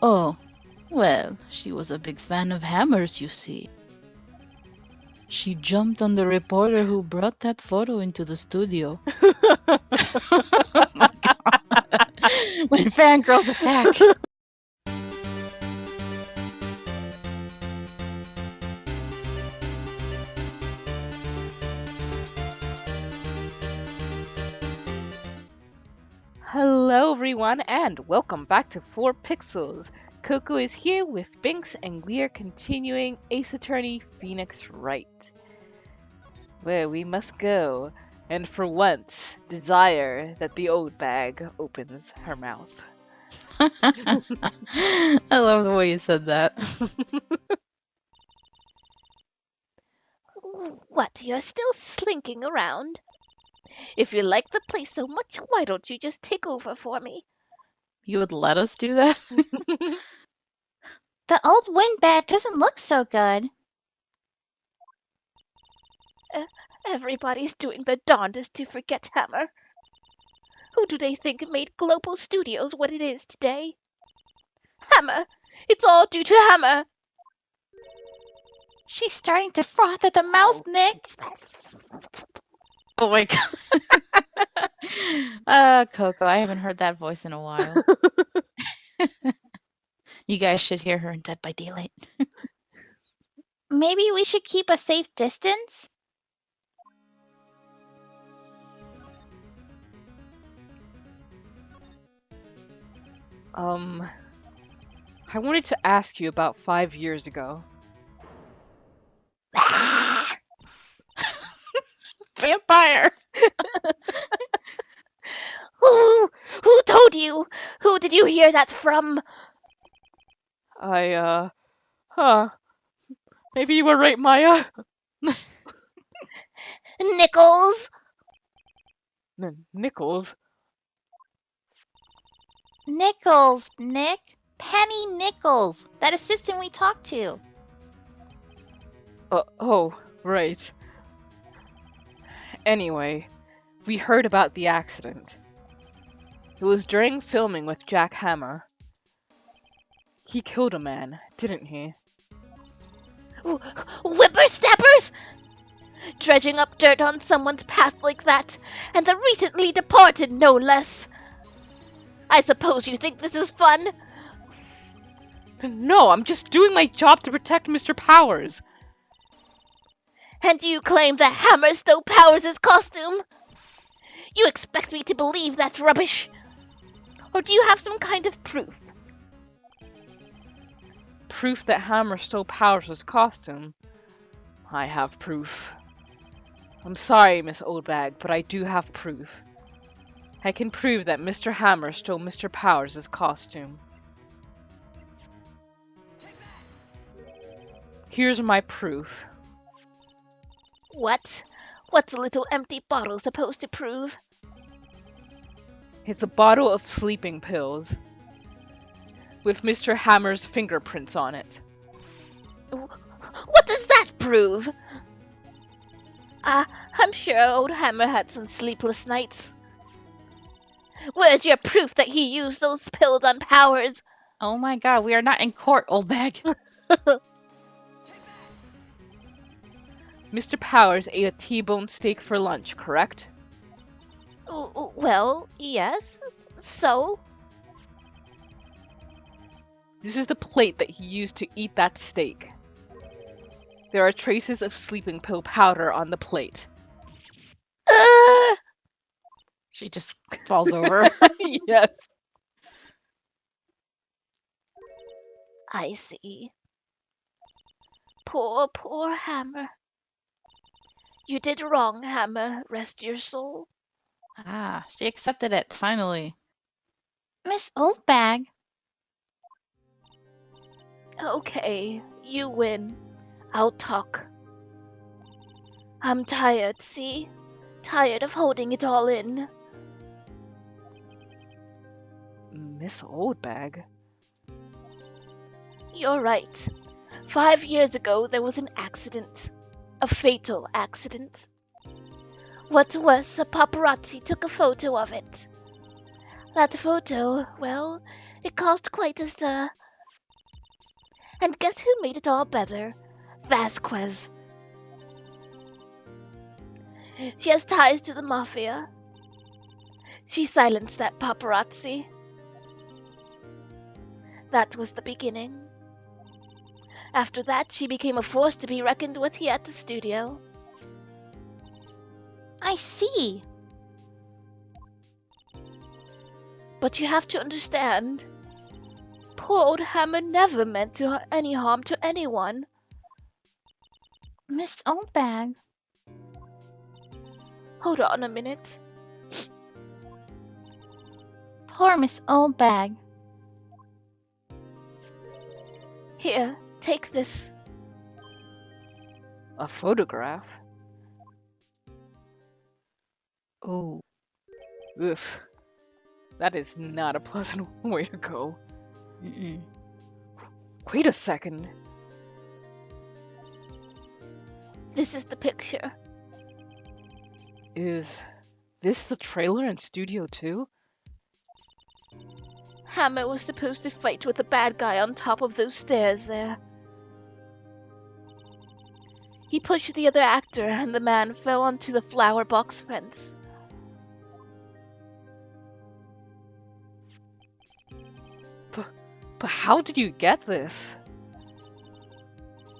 Oh, well, she was a big fan of hammers, you see. She jumped on the reporter who brought that photo into the studio. Oh my god. When fangirls attack. Hello everyone and welcome back to 4pixels. Coco is here with Binks and we are continuing Ace Attorney Phoenix Wright. Where we must go and for once desire that the old bag opens her mouth. I love the way you said that. What, you're still slinking around? If you like the place so much, why don't you just take over for me? You would let us do that? The old windbag doesn't look so good. Everybody's doing their darndest to forget Hammer. Who do they think made Global Studios what it is today? Hammer! It's all due to Hammer! She's starting to froth at the mouth, Nick. Oh my god. Coco, I haven't heard that voice in a while. You guys should hear her in Dead by Daylight. Maybe we should keep a safe distance? I wanted to ask you about 5 years ago. Vampire! Who told you? Who did you hear that from? Maybe you were right, Maya. Nichols? Nichols? Nichols, Nick. Penny Nichols. That assistant we talked to. Oh, right. Anyway, we heard about the accident. It was during filming with Jack Hammer. He killed a man, didn't he? Whippersnappers? Dredging up dirt on someone's past like that, and the recently departed no less. I suppose you think this is fun? No, I'm just doing my job to protect Mr. Powers. And you claim that Hammer stole Powers' costume? You expect me to believe that's rubbish? Or do you have some kind of proof? Proof that Hammer stole Powers' costume? I have proof. I'm sorry, Miss Oldbag, but I do have proof. I can prove that Mr. Hammer stole Mr. Powers' costume. Here's my proof. What? What's a little empty bottle supposed to prove? It's a bottle of sleeping pills with Mr. Hammer's fingerprints on it. What does that prove? I'm sure old Hammer had some sleepless nights. Where's your proof that he used those pills on Powers? Oh my god, we are not in court, old bag. Mr. Powers ate a T-bone steak for lunch, correct? Well, yes. So? This is the plate that he used to eat that steak. There are traces of sleeping pill powder on the plate. She just falls over. Yes. I see. Poor, poor Hammer. You did wrong, Hammer. Rest your soul. Ah, she accepted it, finally. Miss Oldbag. Okay, you win. I'll talk. I'm tired, see? Tired of holding it all in. Miss Oldbag? You're right. 5 years ago, there was an accident. A fatal accident. What's worse, a paparazzi took a photo of it. That photo, well, it caused quite a stir. And guess who made it all better? Vasquez. She has ties to the mafia. She silenced that paparazzi. That was the beginning. After that, she became a force to be reckoned with here at the studio. I see. But you have to understand, poor old Hammer never meant any harm to anyone. Miss Oldbag. Hold on a minute. Poor Miss Oldbag. Here, take this. A photograph? Oh, Ugh. That is not a pleasant way to go. mm-mm. Wait a second. This is the picture. Is this the trailer in Studio 2? Hammer was supposed to fight with the bad guy on top of those stairs there. He pushed the other actor and the man fell onto the flower box fence. But how did you get this?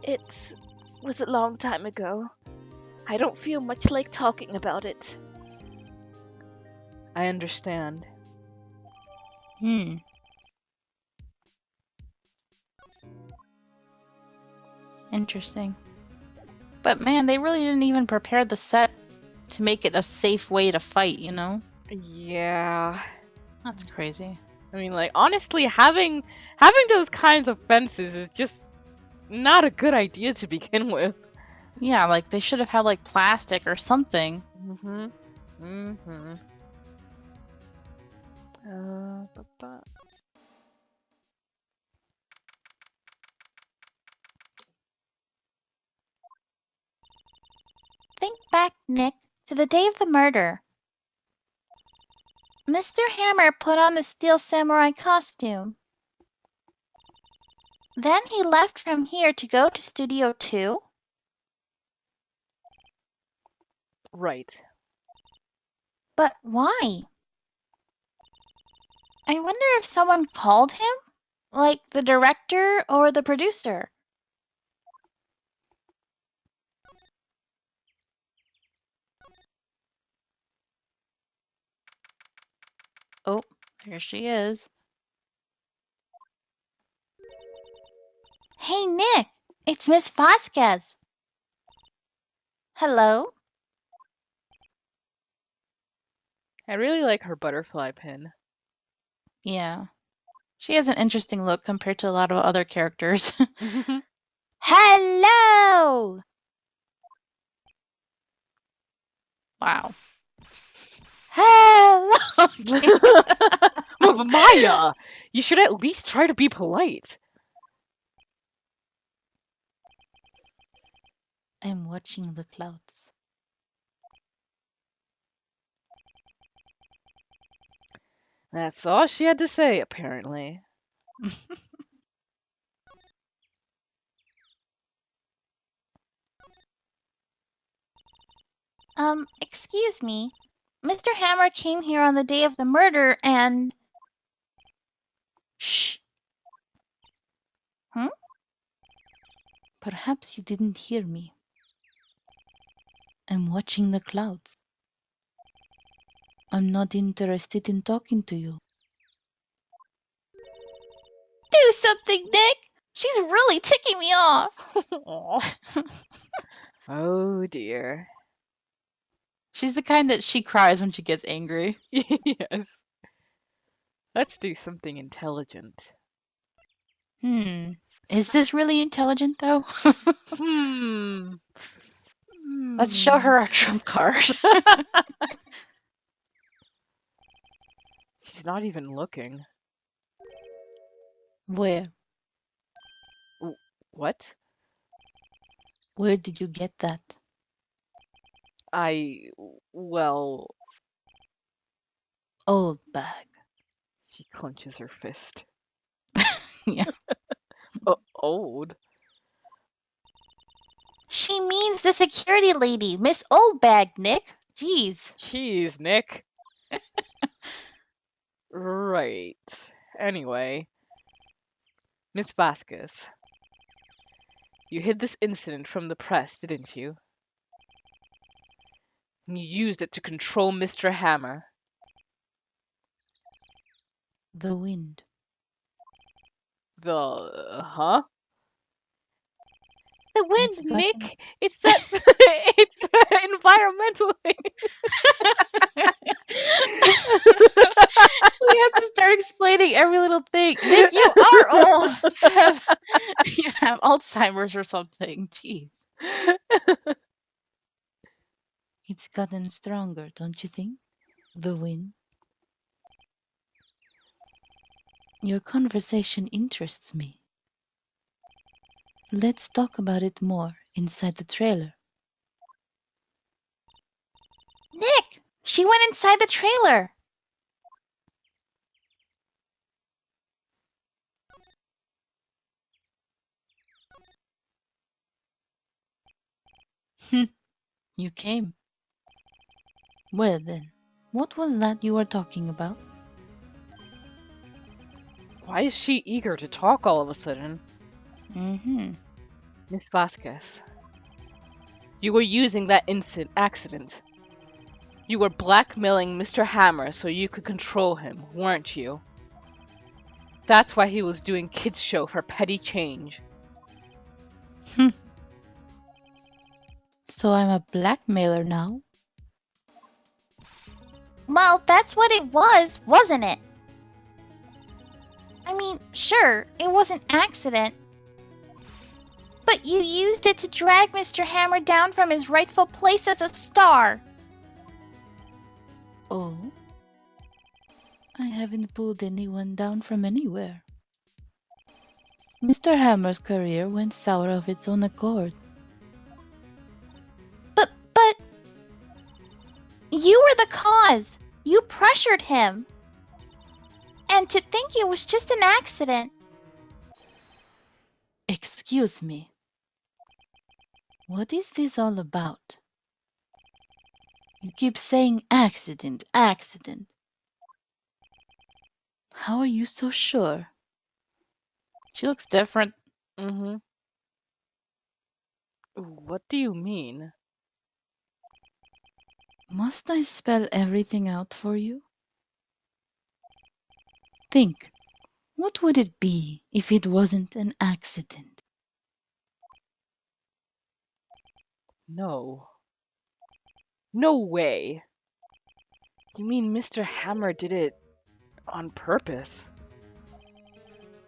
It was a long time ago. I don't feel much like talking about it. I understand. Hmm. Interesting. But man, they really didn't even prepare the set to make it a safe way to fight, you know? Yeah. That's crazy. I mean, like, honestly, having those kinds of fences is just not a good idea to begin with. Yeah, like they should have had like plastic or something. Mm-hmm. Mm-hmm. Ba-ba. Think back, Nick, to the day of the murder. Mr. Hammer put on the Steel Samurai costume. Then he left from here to go to Studio 2? Right. But why? I wonder if someone called him? Like the director or the producer? Oh, there she is. Hey, Nick, it's Miss Vasquez. Hello? I really like her butterfly pin. Yeah. She has an interesting look compared to a lot of other characters. Hello! Wow. Hello! But Maya, you should at least try to be polite. I'm watching the clouds. That's all she had to say, apparently. Excuse me. Mr. Hammer came here on the day of the murder and... Shh. Hmm? Perhaps you didn't hear me. I'm watching the clouds. I'm not interested in talking to you. Do something, Nick! She's really ticking me off! Aw. Oh dear. She's the kind that she cries when she gets angry. Yes. Let's do something intelligent. Is this really intelligent, though? Hmm. Let's show her our trump card. She's not even looking. Where? What? Where did you get that? Well, Old bag. she clenches her fist. Yeah. old. She means the security lady, Miss Oldbag, Nick. Jeez. Jeez, Nick. Right. Anyway, Miss Vasquez, you hid this incident from the press, didn't you? And you used it to control Mr. Hammer. The wind. Huh? The It's wind, gotten. Nick. It's that. It's environmentally. We have to start explaining every little thing. Nick, you are old. You have Alzheimer's or something. Jeez. It's gotten stronger, don't you think? The wind. Your conversation interests me. Let's talk about it more inside the trailer. Nick, she went inside the trailer. You came. Well then, what was that you were talking about? Why is she eager to talk all of a sudden? Mm-hmm. Miss Vasquez, you were using that accident. You were blackmailing Mr. Hammer so you could control him, weren't you? That's why he was doing kids' show for petty change. So I'm a blackmailer now? Well, that's what it was, wasn't it? I mean, sure, it was an accident. But you used it to drag Mr. Hammer down from his rightful place as a star. Oh? I haven't pulled anyone down from anywhere. Mr. Hammer's career went sour of its own accord. But you were the cause. You pressured him. And to think it was just an accident. Excuse me. What is this all about? You keep saying accident, accident. How are you so sure? She looks different. Mm-hmm. What do you mean? Must I spell everything out for you? Think, what would it be if it wasn't an accident? No. No way. You mean Mr. Hammer did it on purpose?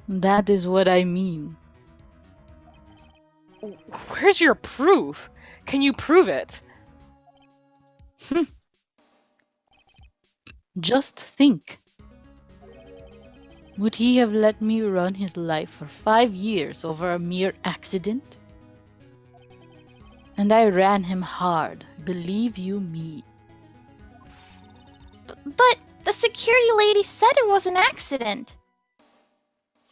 That is what I mean. Where's your proof? Can you prove it? Just think. Would he have let me run his life for 5 years over a mere accident? And I ran him hard, believe you me. But the security lady said it was an accident.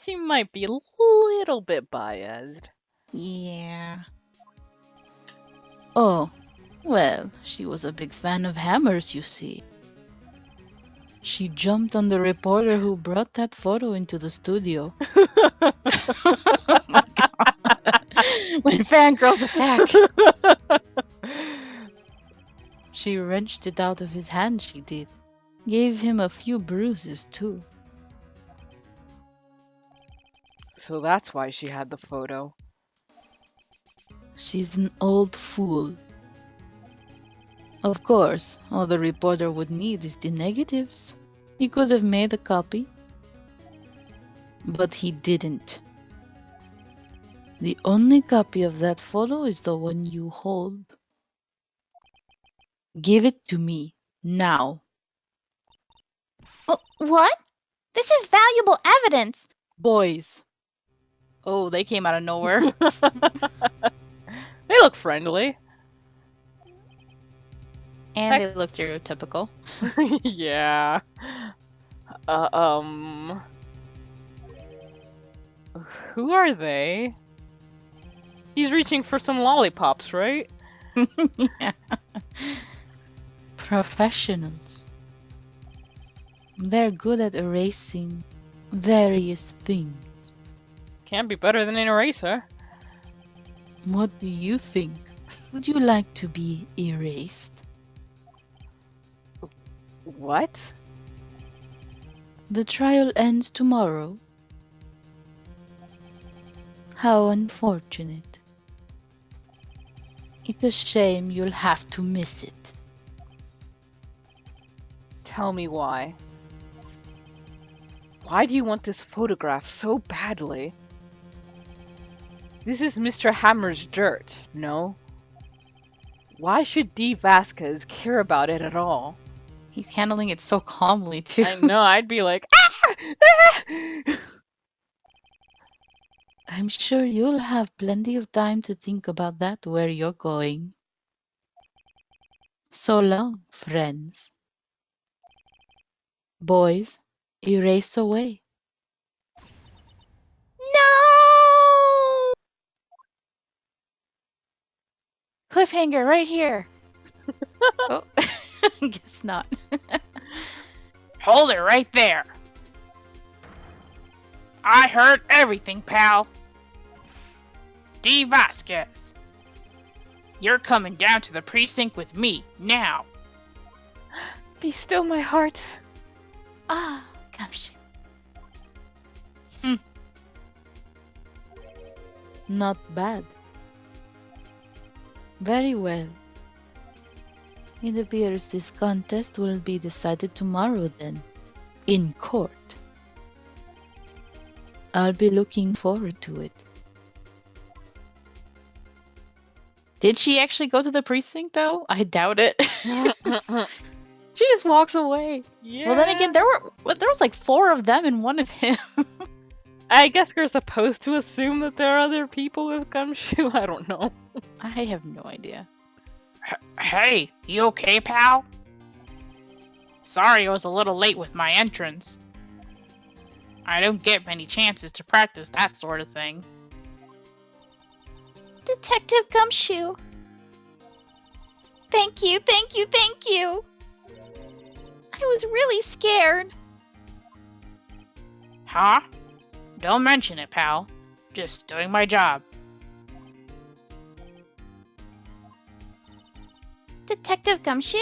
She might be a little bit biased. Yeah. Oh, well, she was a big fan of hammers, you see. She jumped on the reporter who brought that photo into the studio. Oh my god. When fangirls attack. She wrenched it out of his hand, she did. Gave him a few bruises, too. So that's why she had the photo. She's an old fool. Of course, all the reporter would need is the negatives. He could have made a copy. But he didn't. The only copy of that photo is the one you hold. Give it to me, now. What? This is valuable evidence. Boys. Oh, they came out of nowhere. They look friendly. And they look stereotypical. Yeah. Who are they? He's reaching for some lollipops, right? Yeah. Professionals. They're good at erasing various things. Can't be better than an eraser. What do you think? Would you like to be erased? What? The trial ends tomorrow. How unfortunate. It's a shame you'll have to miss it. Tell me why. Why do you want this photograph so badly? This is Mr. Hammer's dirt, no? Why should D. Vasquez care about it at all? He's handling it so calmly, too. I know, I'd be like, ah! Ah! I'm sure you'll have plenty of time to think about that where you're going. So long, friends. Boys, erase away. No! Cliffhanger right here. Oh, guess not. Hold it right there. I heard everything, pal. D. Vasquez. You're coming down to the precinct with me, now. Be still, my heart. Ah, Gumshoe. Not bad. Very well. It appears this contest will be decided tomorrow then, in court. I'll be looking forward to it. Did she actually go to the precinct though? I doubt it. She just walks away. Yeah. Well, then again, there was like 4 of them and 1 of him. I guess we're supposed to assume that there are other people with Gumshoe. I don't know. I have no idea. Hey, you okay, pal? Sorry I was a little late with my entrance. I don't get many chances to practice that sort of thing. Detective Gumshoe. Thank you, thank you, thank you. I was really scared. Huh? Don't mention it, pal. Just doing my job. Detective Gumshoe?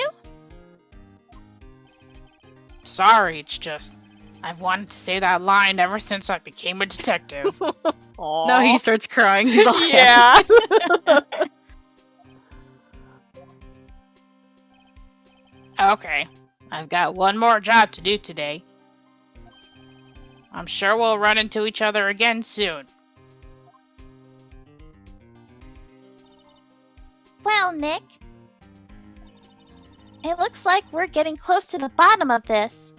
Sorry, it's just... I've wanted to say that line ever since I became a detective. Aww. No, he starts crying. He's all Yeah. Okay, I've got one more job to do today. I'm sure we'll run into each other again soon. Well, Nick. It looks like we're getting close to the bottom of this.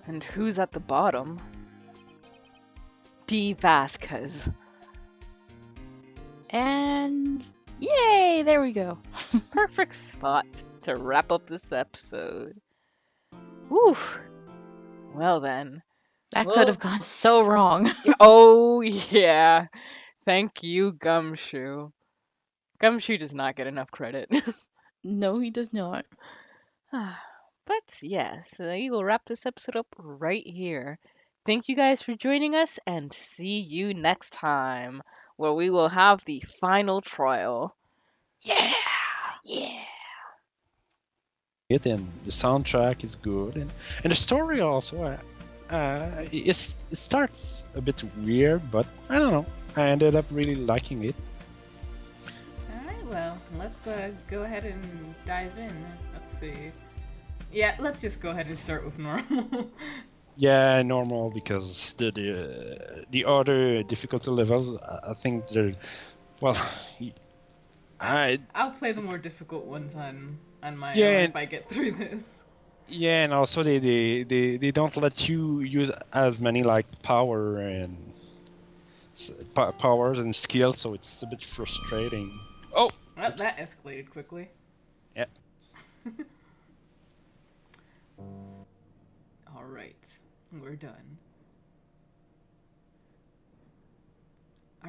And who's at the bottom? D. Vasquez. And yay, there we go. Perfect spot to wrap up this episode. Whew. Well then. That Well- could have gone so wrong. Oh yeah. Thank you, Gumshoe. Gumshoe does not get enough credit. No, he does not. But yeah, so we will wrap this episode up right here. Thank you guys for joining us and see you next time where we will have the final trial. Yeah! Yeah. It and the soundtrack is good and the story also it starts a bit weird, but I don't know, I ended up really liking it. Alright, well, let's go ahead and dive in. Let's see. Yeah, let's just go ahead and start with normal. Yeah, normal, because the other difficulty levels, I think they're, well, I'll play the more difficult ones on my Yeah, own and- if I get through this. yeah, and also they don't let you use as many like powers and skills, so it's a bit frustrating. Oh, Well, oops. that escalated quickly. Yeah. Alright, we're done.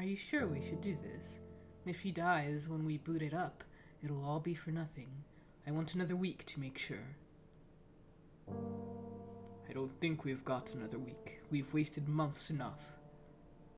Are you sure we should do this? If he dies when we boot it up, it'll all be for nothing. I want another week to make sure. I don't think we've got another week. We've wasted months enough.